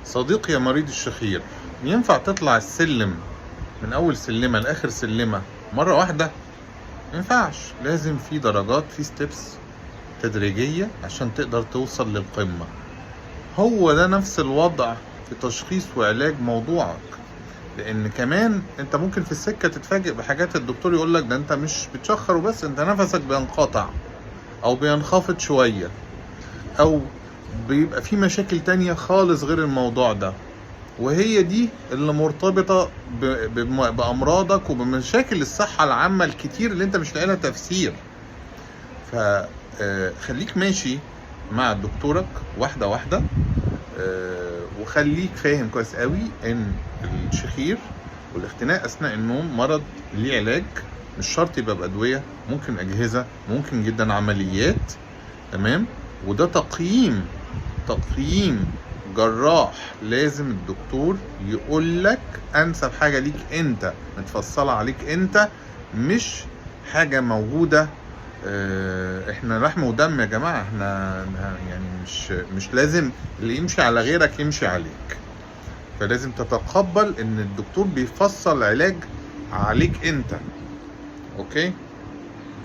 صديقي يا مريض الشخير، ينفع تطلع السلم من أول سلمة لآخر سلمة مرة واحدة؟ مينفعش، لازم في درجات، في ستيبس تدريجية عشان تقدر توصل للقمة. هو ده نفس الوضع في تشخيص وعلاج موضوعك، لأن كمان أنت ممكن في السكة تتفاجئ بحاجات الدكتور يقولك ده أنت مش بتشخر وبس، أنت نفسك بينقطع أو بينخفض شوية، أو بيبقى في مشاكل تانية خالص غير الموضوع ده، وهي دي اللي مرتبطة بأمراضك وبمشاكل الصحة العامة الكتير اللي انت مش لاقي لها تفسير. فخليك ماشي مع دكتورك واحدة واحدة، وخليك فاهم كويس قوي ان الشخير والاختناق اثناء النوم مرض ليه علاج، مش شرط يبقى بأدوية، ممكن أجهزة، ممكن جدا عمليات. تمام؟ وده تقييم جراح، لازم الدكتور يقول لك انسب حاجه ليك انت، متفصله عليك انت، مش حاجه موجوده. احنا لحم ودم يا جماعه، احنا يعني مش لازم اللي يمشي على غيرك يمشي عليك. فلازم تتقبل ان الدكتور بيفصل علاج عليك انت. اوكي؟